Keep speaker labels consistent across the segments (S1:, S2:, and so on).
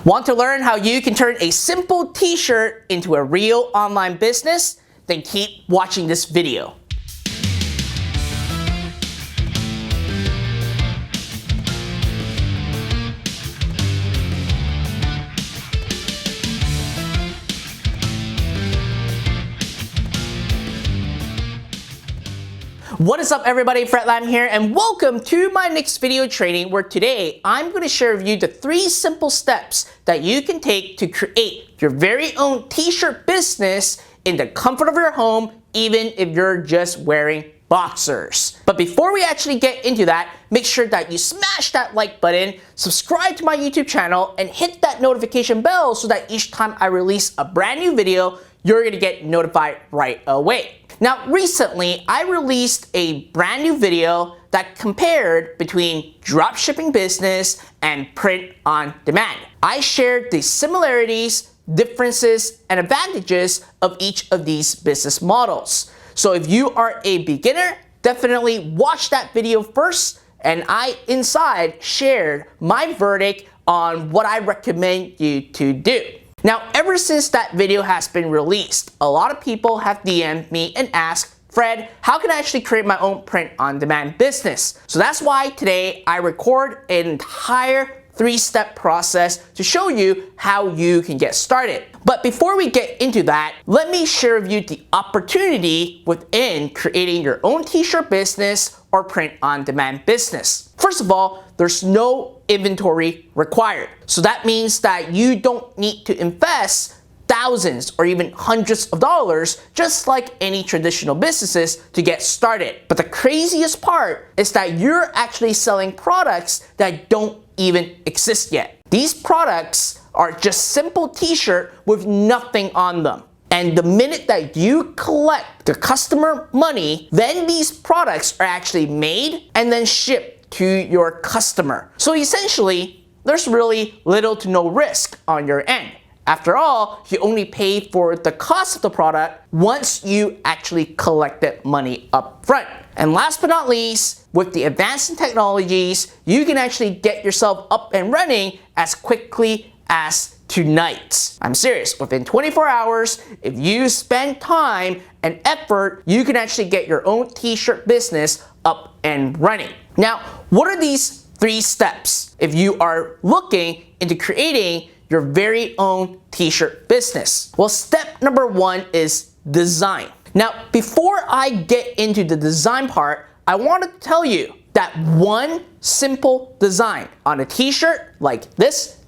S1: Want to learn how you can turn a simple t-shirt into a real online business? Then keep watching this video. What is up everybody, Fred Lam here, and welcome to my next video training where today I'm going to share with you the 3 simple steps that you can take to create your very own t-shirt business in the comfort of your home, even if you're just wearing boxers. But before we actually get into that, make sure that you smash that like button, subscribe to my YouTube channel, and hit that notification bell so that each time I release a brand new video, you're going to get notified right away. Now, recently, I released a brand new video that compared between dropshipping business and print on demand. I shared the similarities, differences, and advantages of each of these business models. So if you are a beginner, definitely watch that video first, and I inside shared my verdict on what I recommend you to do. Now, ever since that video has been released, a lot of people have DM'd me and asked, Fred, how can I actually create my own print-on-demand business? So that's why today I record an entire 3-step process to show you how you can get started. But before we get into that, let me share with you the opportunity within creating your own t-shirt business or print-on-demand business. First of all, there's no inventory required. So that means that you don't need to invest thousands or even hundreds of dollars just like any traditional businesses to get started. But the craziest part is that you're actually selling products that don't even exist yet. These products are just simple t-shirt with nothing on them. And the minute that you collect the customer money, then these products are actually made and then shipped to your customer. So essentially, there's really little to no risk on your end. After all, you only pay for the cost of the product once you actually collected money up front. And last but not least, with the advancing technologies, you can actually get yourself up and running as quickly as tonight. I'm serious, within 24 hours, if you spend time and effort, you can actually get your own t-shirt business up and running. Now, what are these 3 steps if you are looking into creating your very own t-shirt business? Well, step number 1 is design. Now, before I get into the design part, I want to tell you that one simple design on a t-shirt like this,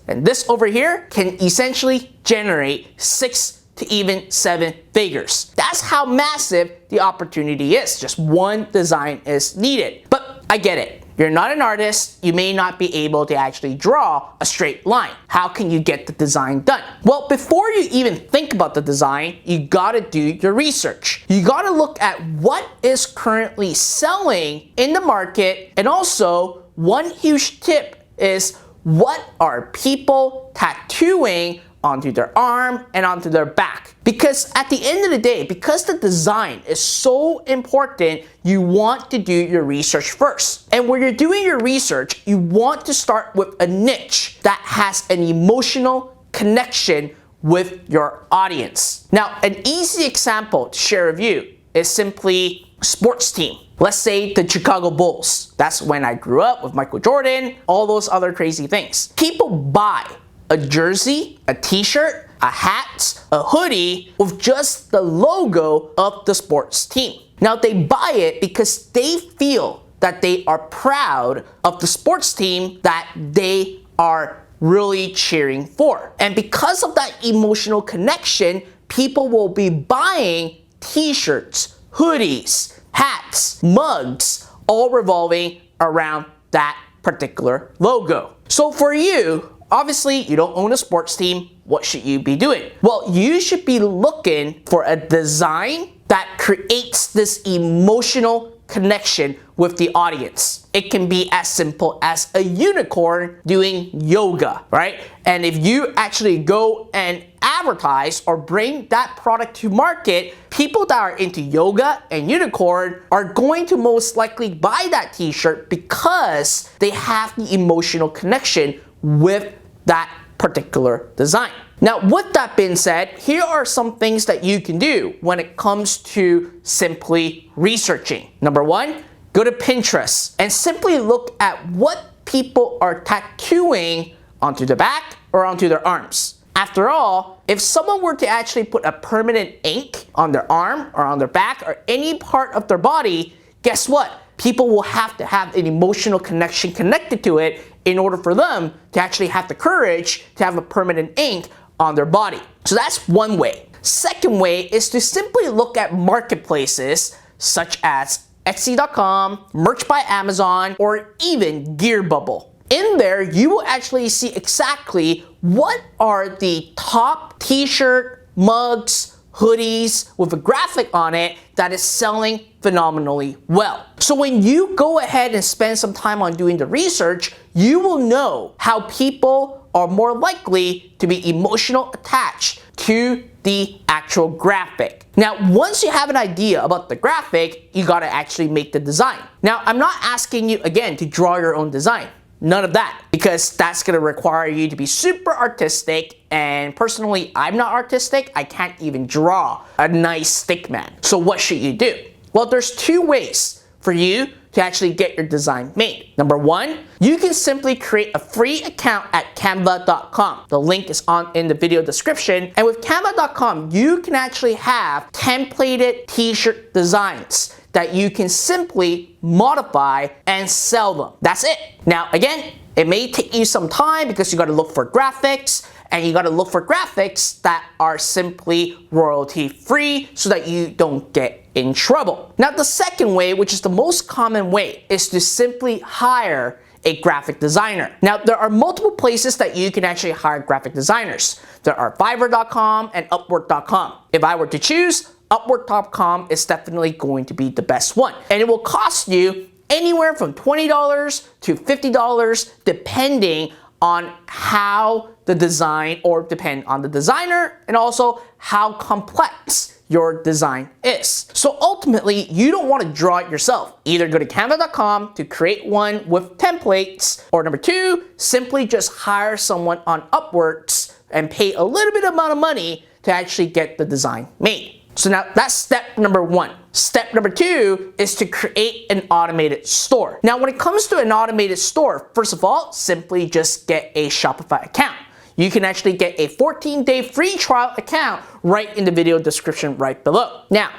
S1: and this over here can essentially generate 6 to even 7 figures. That's how massive the opportunity is. Just one design is needed. But I get it. You're not an artist, you may not be able to actually draw a straight line. How can you get the design done? Well, before you even think about the design, you gotta do your research. You gotta look at what is currently selling in the market, and also one huge tip is what are people tattooing onto their arm and onto their back. Because at the end of the day, because the design is so important, you want to do your research first. And when you're doing your research, you want to start with a niche that has an emotional connection with your audience. Now, an easy example to share with you is simply a sports team. Let's say the Chicago Bulls. That's when I grew up with Michael Jordan, all those other crazy things. People buy a jersey, a t-shirt, a hat, a hoodie with just the logo of the sports team. Now they buy it because they feel that they are proud of the sports team that they are really cheering for. And because of that emotional connection, people will be buying t-shirts, hoodies, hats, mugs, all revolving around that particular logo. So for you, obviously, you don't own a sports team. What should you be doing? Well, you should be looking for a design that creates this emotional connection with the audience. It can be as simple as a unicorn doing yoga, right? And if you actually go and advertise or bring that product to market, people that are into yoga and unicorn are going to most likely buy that t-shirt because they have the emotional connection with that particular design. Now, with that being said, here are some things that you can do when it comes to simply researching. Number one, go to Pinterest and simply look at what people are tattooing onto the back or onto their arms. After all, if someone were to actually put a permanent ink on their arm or on their back or any part of their body, guess what? People will have to have an emotional connection connected to it in order for them to actually have the courage to have a permanent ink on their body. So that's one way. Second way is to simply look at marketplaces such as Etsy.com, Merch by Amazon, or even Gear Bubble. In there, you will actually see exactly what are the top t-shirt, mugs, hoodies with a graphic on it that is selling phenomenally well. So when you go ahead and spend some time on doing the research, you will know how people are more likely to be emotional attached to the actual graphic. Now, once you have an idea about the graphic, you gotta actually make the design. Now, I'm not asking you again to draw your own design. None of that, because that's gonna require you to be super artistic, and personally, I'm not artistic. I can't even draw a nice stick man. So what should you do? Well, there's two ways for you to actually get your design made. Number one, you can simply create a free account at canva.com. The link is in the video description. And with canva.com, you can actually have templated t-shirt designs that you can simply modify and sell them. That's it. Now, again, it may take you some time because you gotta look for graphics, and you gotta look for graphics that are simply royalty free so that you don't get in trouble. Now, the second way, which is the most common way, is to simply hire a graphic designer. Now, there are multiple places that you can actually hire graphic designers. There are Fiverr.com and Upwork.com. If I were to choose, Upwork.com is definitely going to be the best one. And it will cost you anywhere from $20 to $50 depending on how the design, or depend on the designer, and also how complex your design is. So ultimately, you don't want to draw it yourself. Either go to canva.com to create one with templates, or number two, simply just hire someone on Upworks and pay a little bit amount of money to actually get the design made. So now that's step number one. Step number two is to create an automated store. Now, when it comes to an automated store, first of all, simply just get a Shopify account. You can actually get a 14-day free trial account right in the video description right below. Now,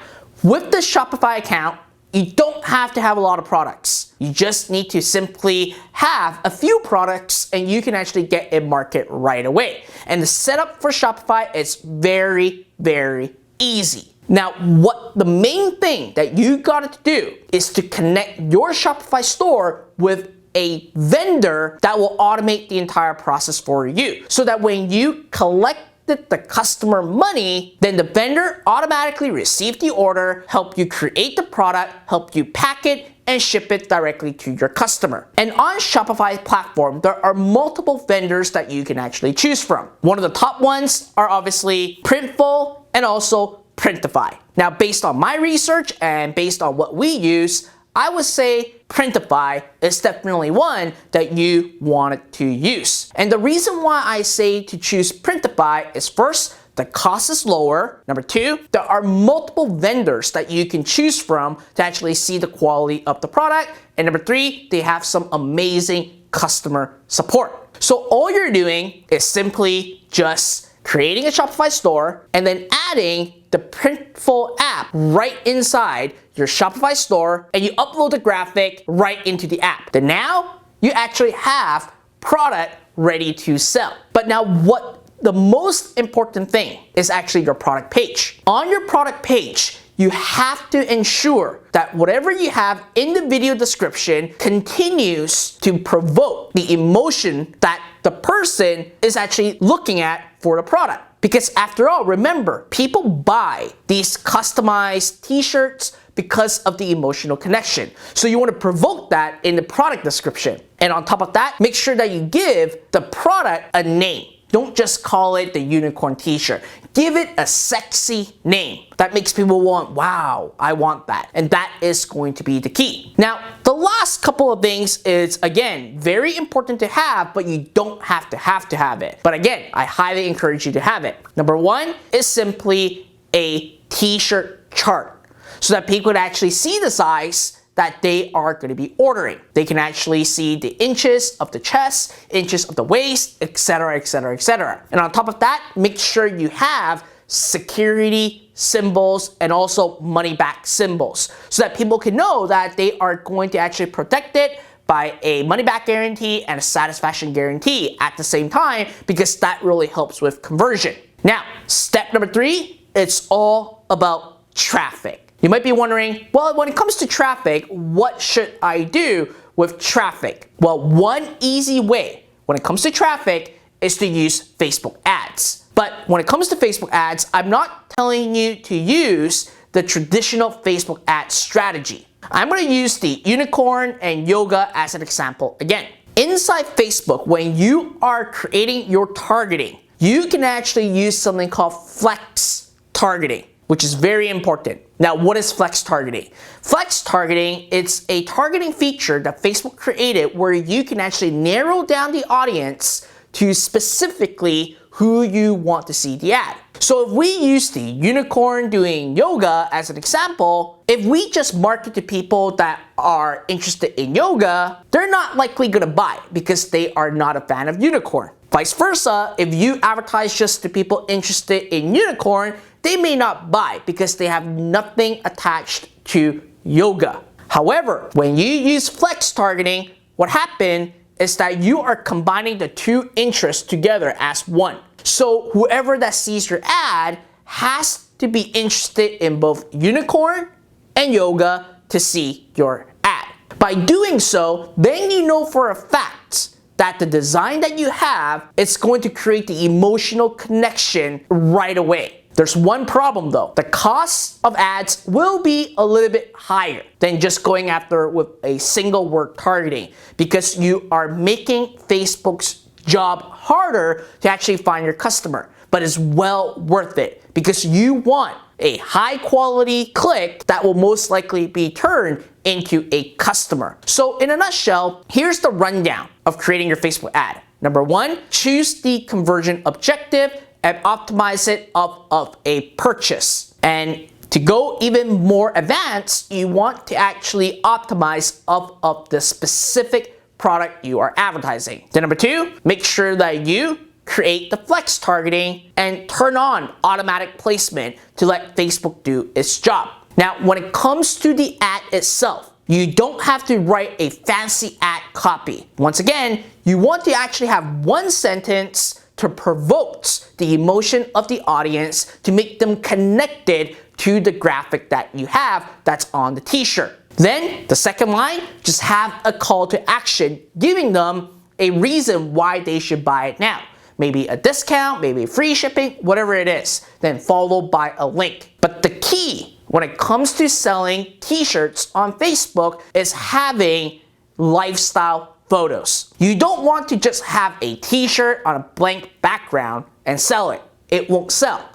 S1: with the Shopify account, you don't have to have a lot of products. You just need to simply have a few products and you can actually get a market right away. And the setup for Shopify is very, very easy. Now, what the main thing that you got to do is to connect your Shopify store with a vendor that will automate the entire process for you. So that when you collected the customer money, then the vendor automatically receives the order, help you create the product, help you pack it, and ship it directly to your customer. And on Shopify platform, there are multiple vendors that you can actually choose from. One of the top ones are obviously Printful and also Printify. Now, based on my research and based on what we use, I would say Printify is definitely one that you want to use. And the reason why I say to choose Printify is first, the cost is lower. Number two, there are multiple vendors that you can choose from to actually see the quality of the product. And number three, they have some amazing customer support. So all you're doing is simply just creating a Shopify store and then adding the Printful app right inside your Shopify store, and you upload the graphic right into the app. Then now you actually have product ready to sell. But now what the most important thing is actually your product page. On your product page, you have to ensure that whatever you have in the video description continues to provoke the emotion that the person is actually looking at for the product. Because after all, remember, people buy these customized t-shirts because of the emotional connection. So you want to provoke that in the product description. And on top of that, make sure that you give the product a name. Don't just call it the unicorn t-shirt. Give it a sexy name that makes people want, wow, I want that. And that is going to be the key. Now, the last couple of things is, again, very important to have, but you don't have to have it. But again, I highly encourage you to have it. Number one is simply a t-shirt chart so that people can actually see the size that they are going to be ordering. They can actually see the inches of the chest, inches of the waist, etc., etc., etc. And on top of that, make sure you have security symbols and also money back symbols so that people can know that they are going to actually protect it by a money back guarantee and a satisfaction guarantee at the same time, because that really helps with conversion. Now, step number 3, it's all about traffic. You might be wondering, well, when it comes to traffic, what should I do with traffic? Well, one easy way when it comes to traffic is to use Facebook ads. But when it comes to Facebook ads, I'm not telling you to use the traditional Facebook ad strategy. I'm going to use the unicorn and yoga as an example again. Inside Facebook, when you are creating your targeting, you can actually use something called flex targeting, which is very important. Now, what is flex targeting? Flex targeting, it's a targeting feature that Facebook created where you can actually narrow down the audience to specifically who you want to see the ad. So if we use the unicorn doing yoga as an example, if we just market to people that are interested in yoga, they're not likely gonna buy because they are not a fan of unicorn. Vice versa, if you advertise just to people interested in unicorn, they may not buy because they have nothing attached to yoga. However, when you use flex targeting, what happened is that you are combining the two interests together as one. So whoever that sees your ad has to be interested in both unicorn and yoga to see your ad. By doing so, then you know for a fact that the design that you have is going to create the emotional connection right away. There's one problem though. The cost of ads will be a little bit higher than just going after with a single word targeting, because you are making Facebook's job harder to actually find your customer. But it's well worth it because you want a high quality click that will most likely be turned into a customer. So in a nutshell, here's the rundown of creating your Facebook ad. Number 1, choose the conversion objective and optimize it off of a purchase. And to go even more advanced, you want to actually optimize off of the specific product you are advertising. Then number 2, make sure that you create the flex targeting and turn on automatic placement to let Facebook do its job. Now, when it comes to the ad itself, you don't have to write a fancy ad copy. Once again, you want to actually have one sentence to provoke the emotion of the audience to make them connected to the graphic that you have that's on the t-shirt. Then the second line, just have a call to action, giving them a reason why they should buy it now. Maybe a discount, maybe free shipping, whatever it is, then followed by a link. But the key when it comes to selling t-shirts on Facebook is having lifestyle photos. You don't want to just have a t-shirt on a blank background and sell it. It won't sell.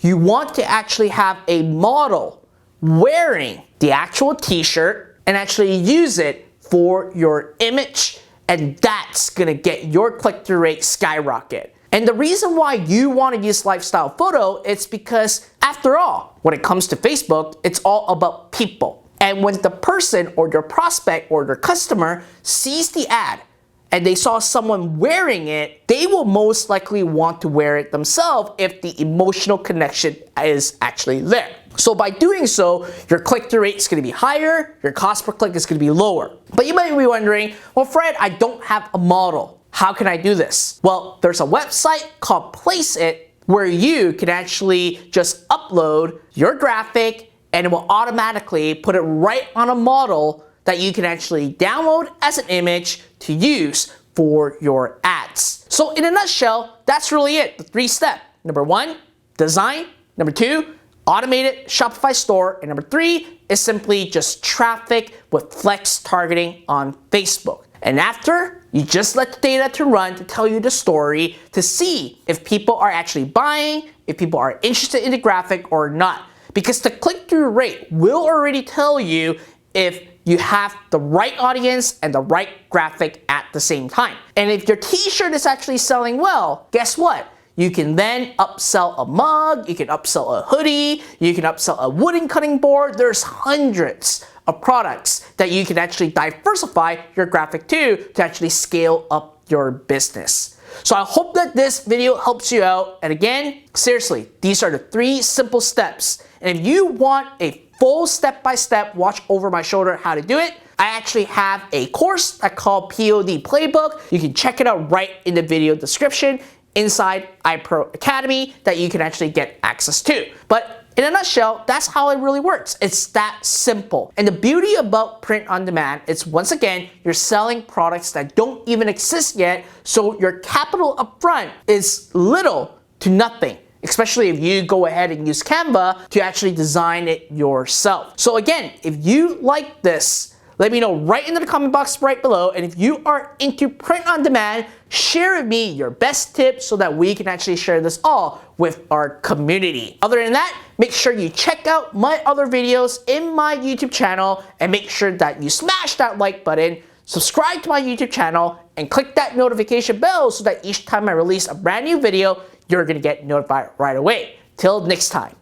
S1: You want to actually have a model wearing the actual t-shirt and actually use it for your image, and that's gonna get your click-through rate skyrocket. And the reason why you want to use lifestyle photo is because, after all, when it comes to Facebook, it's all about people. And when the person or your prospect or your customer sees the ad and they saw someone wearing it, they will most likely want to wear it themselves if the emotional connection is actually there. So by doing so, your click-through rate is going to be higher, your cost per click is going to be lower. But you might be wondering, well, Fred, I don't have a model. How can I do this? Well, there's a website called Place It where you can actually just upload your graphic and it will automatically put it right on a model that you can actually download as an image to use for your ads. So in a nutshell, that's really it, the 3 steps. Number 1, design. Number 2, automated Shopify store. And number 3 is simply just traffic with flex targeting on Facebook. And after, you just let the data to run to tell you the story to see if people are actually buying, if people are interested in the graphic or not. Because the click-through rate will already tell you if you have the right audience and the right graphic at the same time. And if your t-shirt is actually selling well, guess what? You can then upsell a mug, you can upsell a hoodie, you can upsell a wooden cutting board. There's hundreds of products that you can actually diversify your graphic to actually scale up your business. So I hope that this video helps you out. And again, seriously, these are the 3 simple steps. And if you want a full step-by-step watch over my shoulder how to do it, I actually have a course I call POD Playbook. You can check it out right in the video description inside iPro Academy that you can actually get access to. But in a nutshell, that's how it really works. It's that simple. And the beauty about print on demand is, once again, you're selling products that don't even exist yet, so your capital upfront is little to nothing, especially if you go ahead and use Canva to actually design it yourself. So again, if you like this, let me know right in the comment box right below. And if you are into print on demand, share with me your best tips so that we can actually share this all with our community. Other than that, make sure you check out my other videos in my YouTube channel and make sure that you smash that like button, subscribe to my YouTube channel, and click that notification bell so that each time I release a brand new video, you're gonna get notified right away. Till next time.